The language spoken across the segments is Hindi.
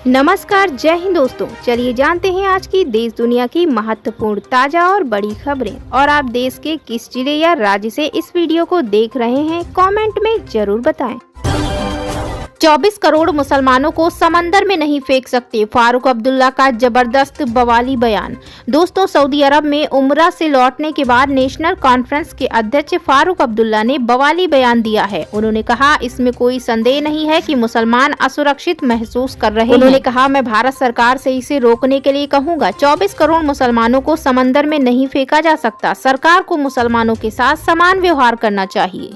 नमस्कार, जय हिंद दोस्तों। चलिए जानते हैं आज की देश दुनिया की महत्वपूर्ण ताजा और बड़ी खबरें। और आप देश के किस जिले या राज्य से इस वीडियो को देख रहे हैं, कमेंट में जरूर बताएं। 24 करोड़ मुसलमानों को समंदर में नहीं फेंक सकते, फारूक अब्दुल्ला का जबरदस्त बवाली बयान। दोस्तों, सऊदी अरब में उम्रा से लौटने के बाद नेशनल कॉन्फ्रेंस के अध्यक्ष फारूक अब्दुल्ला ने बवाली बयान दिया है। उन्होंने कहा, इसमें कोई संदेह नहीं है कि मुसलमान असुरक्षित महसूस कर रहे हैं। उन्होंने कहा, मैं भारत सरकार से इसे रोकने के लिए कहूँगा। 24 करोड़ मुसलमानों को समंदर में नहीं फेंका जा सकता। सरकार को मुसलमानों के साथ समान व्यवहार करना चाहिए।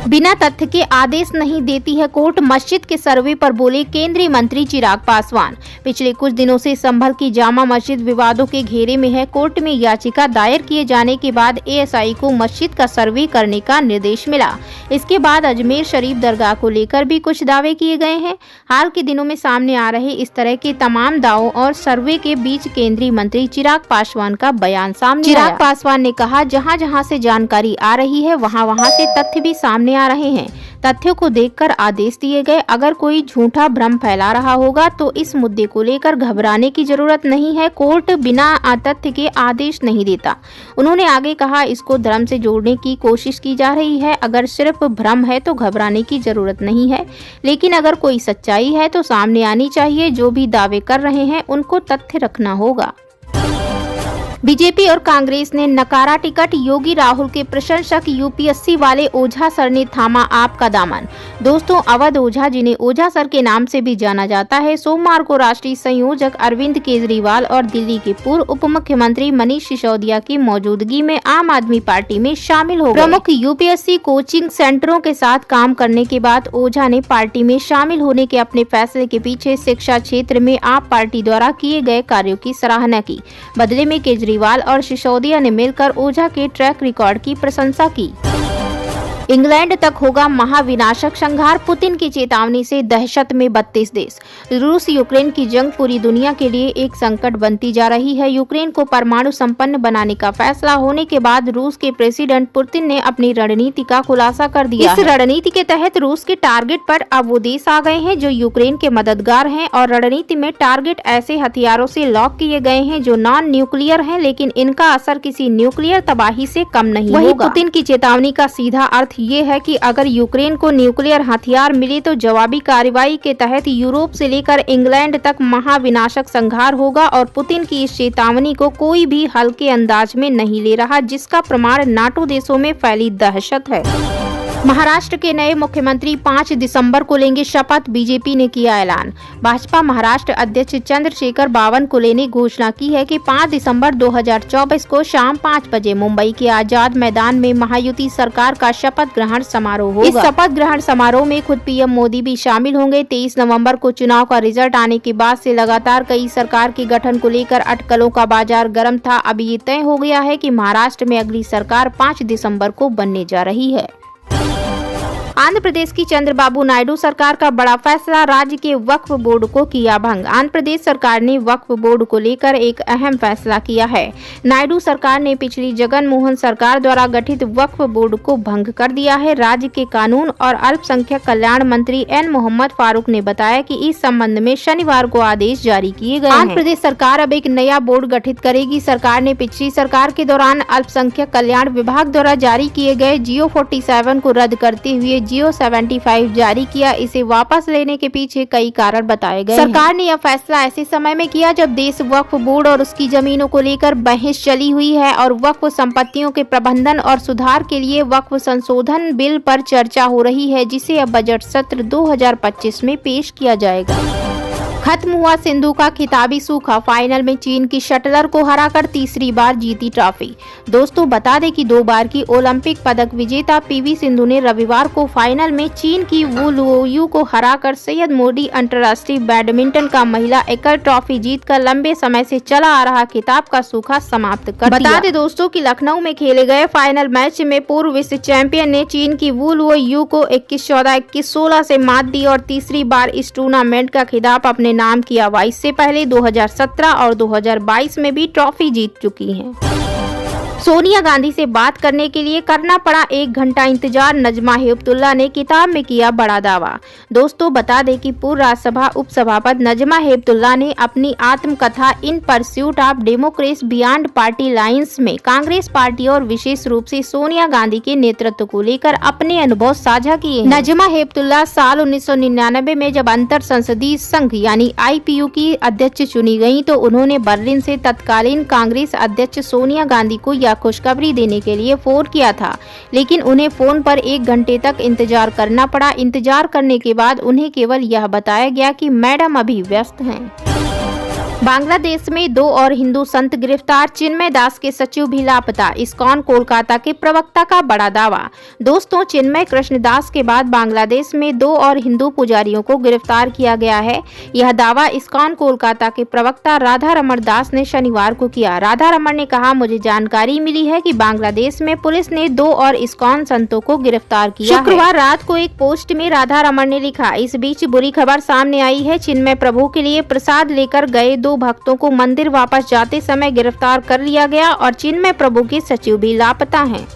बिना तथ्य के आदेश नहीं देती है कोर्ट, मस्जिद के सर्वे पर बोले केंद्रीय मंत्री चिराग पासवान। पिछले कुछ दिनों से संभल की जामा मस्जिद विवादों के घेरे में है। कोर्ट में याचिका दायर किए जाने के बाद एएसआई को मस्जिद का सर्वे करने का निर्देश मिला। इसके बाद अजमेर शरीफ दरगाह को लेकर भी कुछ दावे किए गए हैं। हाल के दिनों में सामने आ रहे इस तरह के तमाम दावों और सर्वे के बीच केंद्रीय मंत्री चिराग पासवान का बयान सामने आया। चिराग पासवान ने कहा, जहां जहां से जानकारी आ रही है वहां वहां से तथ्य भी सामने आ रहे हैं। तथ्यों को देखकर आदेश दिए गए। अगर कोई झूठा भ्रम फैला रहा होगा तो इस मुद्दे को लेकर घबराने की जरूरत नहीं है। कोर्ट बिना तथ्य के आदेश नहीं देता। उन्होंने आगे कहा, इसको धर्म से जोड़ने की कोशिश की जा रही है। अगर सिर्फ भ्रम है तो घबराने की जरूरत नहीं है, लेकिन अगर कोई सच्चाई है तो सामने आनी चाहिए। जो भी दावे कर रहे हैं उनको तथ्य रखना होगा। बीजेपी और कांग्रेस ने नकारा टिकट, योगी राहुल के प्रशंसक यूपीएससी वाले ओझा सर ने थामा आपका दामन। दोस्तों, अवध ओझा, जिन्हें ओझा सर के नाम से भी जाना जाता है, सोमवार को राष्ट्रीय संयोजक अरविंद केजरीवाल और दिल्ली के पूर्व उप मुख्यमंत्री मनीष सिसोदिया की मौजूदगी में आम आदमी पार्टी में शामिल हो गए। प्रमुख यूपीएससी कोचिंग सेंटरों के साथ काम करने के बाद ओझा ने पार्टी में शामिल होने के अपने फैसले के पीछे शिक्षा क्षेत्र में आप पार्टी द्वारा किए गए कार्यों की सराहना की। बदले में केजरीवाल और सिसोदिया ने मिलकर ओझा के ट्रैक रिकॉर्ड की प्रशंसा की। इंग्लैंड तक होगा महाविनाशक संहार, पुतिन की चेतावनी से दहशत में 32 देश। रूस यूक्रेन की जंग पूरी दुनिया के लिए एक संकट बनती जा रही है। यूक्रेन को परमाणु संपन्न बनाने का फैसला होने के बाद रूस के प्रेसिडेंट पुतिन ने अपनी रणनीति का खुलासा कर दिया। इस रणनीति के तहत रूस के टारगेट पर अब वो देश आ गए हैं जो यूक्रेन के मददगार हैं, और रणनीति में टारगेट ऐसे हथियारों से लॉक किए गए हैं जो नॉन न्यूक्लियर हैं, लेकिन इनका असर किसी न्यूक्लियर तबाही से कम नहीं होगा। पुतिन की चेतावनी का सीधा अर्थ ये है कि अगर यूक्रेन को न्यूक्लियर हथियार मिले तो जवाबी कार्रवाई के तहत यूरोप से लेकर इंग्लैंड तक महाविनाशक संहार होगा। और पुतिन की इस चेतावनी को कोई भी हल्के अंदाज में नहीं ले रहा, जिसका प्रमाण नाटो देशों में फैली दहशत है। महाराष्ट्र के नए मुख्यमंत्री 5 दिसंबर को लेंगे शपथ, बीजेपी ने किया ऐलान। भाजपा महाराष्ट्र अध्यक्ष चंद्रशेखर बावनकुले ने घोषणा की है कि 5 दिसंबर 2024 को शाम 5 बजे मुंबई के आजाद मैदान में महायुति सरकार का शपथ ग्रहण समारोह होगा। इस शपथ ग्रहण समारोह में खुद पीएम मोदी भी शामिल होंगे। 23 नवंबर को चुनाव का रिजल्ट आने के बाद से लगातार कई सरकार के गठन को लेकर अटकलों का बाजार गर्म था। अब ये तय हो गया है कि महाराष्ट्र में अगली सरकार 5 दिसंबर को बनने जा रही है। आंध्र प्रदेश की चंद्रबाबू नायडू सरकार का बड़ा फैसला, राज्य के वक्फ बोर्ड को किया भंग। आंध्र प्रदेश सरकार ने वक्फ बोर्ड को लेकर एक अहम फैसला किया है। नायडू सरकार ने पिछली जगन मोहन सरकार द्वारा गठित वक्फ बोर्ड को भंग कर दिया है। राज्य के कानून और अल्पसंख्यक कल्याण मंत्री एन मोहम्मद फारूक ने बताया कि इस संबंध में शनिवार को आदेश जारी किए गए हैं। आंध्र प्रदेश सरकार अब एक नया बोर्ड गठित करेगी। सरकार ने पिछली सरकार के दौरान अल्पसंख्यक कल्याण विभाग द्वारा जारी किए गए जियो 47 को रद्द करते हुए जियो 75 जारी किया। इसे वापस लेने के पीछे कई कारण बताए गए। सरकार ने यह फैसला ऐसे समय में किया जब देश वक्फ बोर्ड और उसकी जमीनों को लेकर बहस चली हुई है और वक्फ संपत्तियों के प्रबंधन और सुधार के लिए वक्फ संशोधन बिल पर चर्चा हो रही है, जिसे अब बजट सत्र 2025 में पेश किया जाएगा। खत्म हुआ सिंधु का खिताबी सूखा, फाइनल में चीन की शटलर को हराकर तीसरी बार जीती ट्रॉफी। दोस्तों, बता दें कि 2 बार की ओलंपिक पदक विजेता पीवी सिंधु ने रविवार को फाइनल में चीन की वू लुओयू को हराकर सैयद मोदी अंतर्राष्ट्रीय बैडमिंटन का महिला एकल ट्रॉफी जीतकर लंबे समय से चला आ रहा खिताब का सूखा समाप्त कर दिया। बता दें दोस्तों कि लखनऊ में खेले गए फाइनल मैच में पूर्व विश्व चैंपियन ने चीन की वू लुओयू को 21-14, 21-16 से मात दी और तीसरी बार इस टूर्नामेंट का खिताब अपने नाम किया। इससे पहले 2017 और 2022 में भी ट्रॉफी जीत चुकी हैं। सोनिया गांधी से बात करने के लिए करना पड़ा 1 घंटा इंतजार। नजमा हेपतुल्ला ने किताब में किया बड़ा दावा। दोस्तों बता दें कि पूर्व राज्यसभा उपसभापति नजमा हेपतुल्ला ने अपनी आत्मकथा in pursuit of democracy beyond party lines में कांग्रेस पार्टी और विशेष रूप से सोनिया गांधी के नेतृत्व को लेकर अपने अनुभव साझा किए हैं। नजमा हेपतुल्ला साल 1999 में जब अंतर संसदीय संघ यानी IPU की अध्यक्ष चुनी गयी तो उन्होंने बर्लिन से तत्कालीन कांग्रेस अध्यक्ष सोनिया गांधी को यह खुशखबरी देने के लिए फोन किया था, लेकिन उन्हें फोन पर 1 घंटे तक इंतजार करना पड़ा। इंतजार करने के बाद उन्हें केवल यह बताया गया कि मैडम अभी व्यस्त हैं। बांग्लादेश में 2 और हिंदू संत गिरफ्तार। चिन्मय दास के सचिव भी लापता। इस्कॉन कोलकाता के प्रवक्ता का बड़ा दावा। दोस्तों चिन्मय कृष्ण दास के बाद बांग्लादेश में 2 और हिंदू पुजारियों को गिरफ्तार किया गया है। यह दावा इस्कॉन कोलकाता के प्रवक्ता राधा रमण दास ने शनिवार को किया। राधा रमण ने कहा, मुझे जानकारी मिली है कि बांग्लादेश में पुलिस ने 2 और इस्कॉन संतों को गिरफ्तार किया। शुक्रवार रात को एक पोस्ट में राधा रमण ने लिखा, इस बीच बुरी खबर सामने आई है। चिन्मय प्रभु के लिए प्रसाद लेकर गए 2 भक्तों को मंदिर वापस जाते समय गिरफ्तार कर लिया गया और चिन्मय प्रभु के सचिव भी लापता हैं।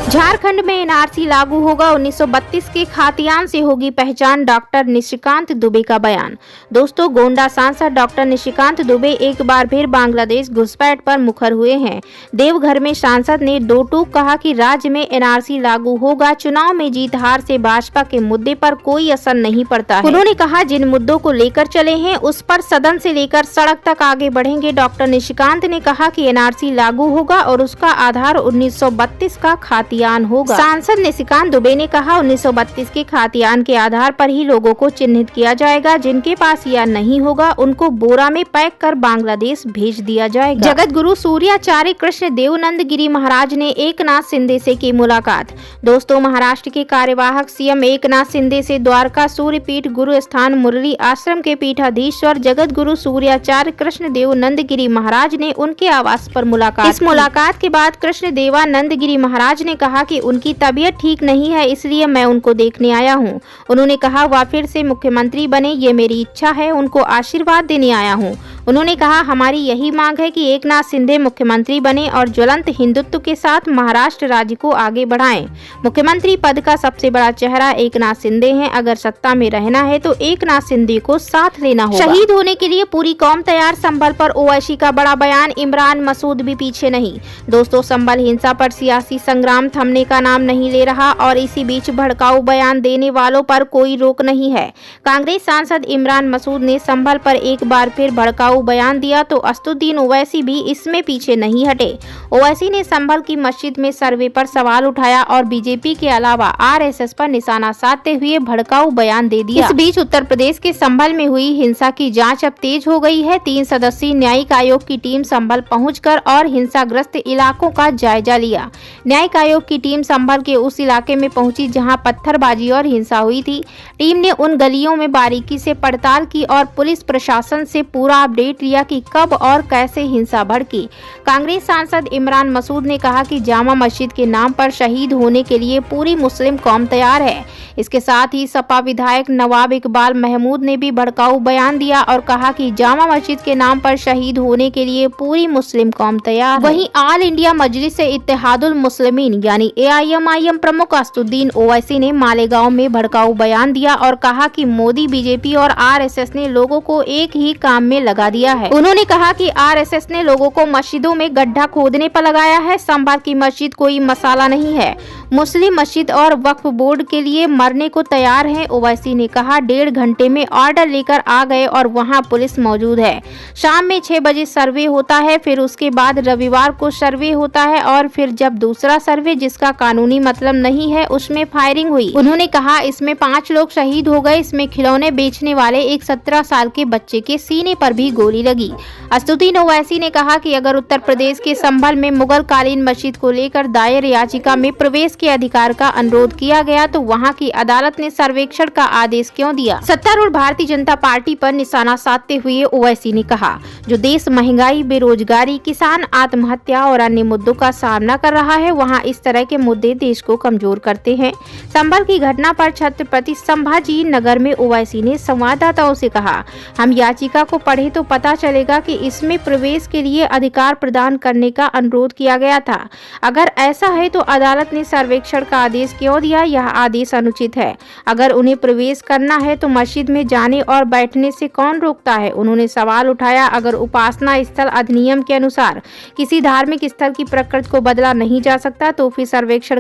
झारखंड में NRC लागू होगा। 1932 के खातियान से होगी पहचान। डॉक्टर निशिकांत दुबे का बयान। दोस्तों गोंडा सांसद डॉक्टर निशिकांत दुबे एक बार फिर बांग्लादेश घुसपैठ पर मुखर हुए हैं। देवघर में सांसद ने दो टूक कहा कि राज्य में NRC लागू होगा। चुनाव में जीत हार से भाजपा के मुद्दे पर कोई असर नहीं पड़ता है। उन्होंने कहा, जिन मुद्दों को लेकर चले हैं उस पर सदन से लेकर सड़क तक आगे बढ़ेंगे। डॉक्टर निशिकांत ने कहा कि NRC लागू होगा और उसका आधार 1932 का खातियान होगा। सांसद निशिकांत दुबे ने कहा, 1932 के खातियान के आधार पर ही लोगों को चिन्हित किया जाएगा। जिनके पास यह नहीं होगा उनको बोरा में पैक कर बांग्लादेश भेज दिया जाएगा। जगत गुरु सूर्याचार्य कृष्ण देवानंद गिरी महाराज ने एकनाथ शिंदे से की मुलाकात। दोस्तों महाराष्ट्र के कार्यवाहक CM एकनाथ शिंदे से द्वारका सूर्यपीठ गुरु स्थान मुरली आश्रम के पीठाधीश्वर जगत गुरु सूर्याचार्य कृष्ण देवानंद गिरी महाराज ने उनके आवास पर मुलाकात। इस मुलाकात के बाद कृष्ण देवानंद गिरी महाराज ने कहा कि उनकी तबीयत ठीक नहीं है, इसलिए मैं उनको देखने आया हूं। उन्होंने कहा, वह फिर से मुख्यमंत्री बने, ये मेरी इच्छा है। उनको आशीर्वाद देने आया हूं। उन्होंने कहा, हमारी यही मांग है कि एकनाथ शिंदे मुख्यमंत्री बने और ज्वलंत हिंदुत्व के साथ महाराष्ट्र राज्य को आगे बढ़ाएं। मुख्यमंत्री पद का सबसे बड़ा चेहरा एकनाथ शिंदे हैं। अगर सत्ता में रहना है तो एकनाथ शिंदे को साथ लेना होगा। शहीद होने के लिए पूरी कौम तैयार। संभल पर ओवैसी का बड़ा बयान। इमरान मसूद भी पीछे नहीं। दोस्तों संभल हिंसा पर सियासी संग्राम थमने का नाम नहीं ले रहा और इसी बीच भड़काऊ बयान देने वालों पर कोई रोक नहीं है। कांग्रेस सांसद इमरान मसूद ने संभल पर एक बार फिर भड़काऊ बयान दिया तो असदुद्दीन ओवैसी भी इसमें पीछे नहीं हटे। ओवैसी ने संभल की मस्जिद में सर्वे पर सवाल उठाया और बीजेपी के अलावा RSS पर निशाना साधते हुए भड़काऊ बयान दे दिया। इस बीच उत्तर प्रदेश के संभल में हुई हिंसा की जांच अब तेज हो गई है। 3 सदस्यीय न्यायिक आयोग की टीम संभल पहुंचकर और हिंसाग्रस्त इलाकों का जायजा लिया। न्यायिक आयोग की टीम संभल के उस इलाके में पहुंची जहां पत्थरबाजी और हिंसा हुई थी। टीम ने उन गलियों में बारीकी से पड़ताल की और पुलिस प्रशासन से पूरा अपडेट लिया कि कब और कैसे हिंसा भड़की। कांग्रेस सांसद इमरान मसूद ने कहा कि जामा मस्जिद के नाम पर शहीद होने के लिए पूरी मुस्लिम कौम तैयार है। इसके साथ ही सपा विधायक नवाब इकबाल महमूद ने भी भड़काऊ बयान दिया और कहा कि जामा मस्जिद के नाम पर शहीद होने के लिए पूरी मुस्लिम कौम तैयार है। वहीं ऑल इंडिया मजलिस इत्तेहादुल मुस्लिमीन यानी AIMIM प्रमुख असदुद्दीन ओवैसी ने मालेगांव में भड़काऊ बयान दिया और कहा कि मोदी, बीजेपी और RSS ने लोगों को एक ही काम में लगा दिया है। उन्होंने कहा कि RSS ने लोगों को मस्जिदों में गड्ढा खोदने पर लगाया है। संभल की मस्जिद कोई मसाला नहीं है। मुस्लिम मस्जिद और वक्फ बोर्ड के लिए मरने को तैयार है। ओवैसी ने कहा, 1.5 घंटे में ऑर्डर लेकर आ गए और वहां पुलिस मौजूद है। शाम में 6 बजे सर्वे होता है, फिर उसके बाद रविवार को सर्वे होता है और फिर जब दूसरा सर्वे जिसका कानूनी मतलब नहीं है उसमें फायरिंग हुई। उन्होंने कहा, इसमें 5 लोग शहीद हो गए। इसमें खिलौने बेचने वाले एक 17 साल के बच्चे के सीने पर भी गोली लगी। असदुद्दीन ओवैसी ने कहा कि अगर उत्तर प्रदेश के संभल में मुगल कालीन मस्जिद को लेकर दायर याचिका में प्रवेश के अधिकार का अनुरोध किया गया तो वहां की अदालत ने सर्वेक्षण का आदेश क्यों दिया। सत्तारूढ़ भारतीय जनता पार्टी पर निशाना साधते हुए ओवैसी ने कहा, जो देश महंगाई, बेरोजगारी, किसान आत्महत्या और अन्य मुद्दों का सामना कर रहा है वहाँ इस तरह के मुद्दे देश को कमजोर करते हैं। संभल की घटना पर छत्रपति संभाजी नगर में ओवैसी ने संवाददाताओं से कहा, हम याचिका को पढ़े तो पता चलेगा कि इसमें प्रवेश के लिए अधिकार प्रदान करने का अनुरोध किया गया था। अगर ऐसा है तो अदालत ने सर्वेक्षण का आदेश क्यों दिया? यह आदेश अनुचित है। अगर उन्हें प्रवेश करना है तो मस्जिद में जाने और बैठने से कौन रोकता है? उन्होंने सवाल उठाया, अगर उपासना स्थल अधिनियम के अनुसार किसी धार्मिक स्थल की प्रकृति को बदला नहीं जा सकता तो फिर सर्वेक्षण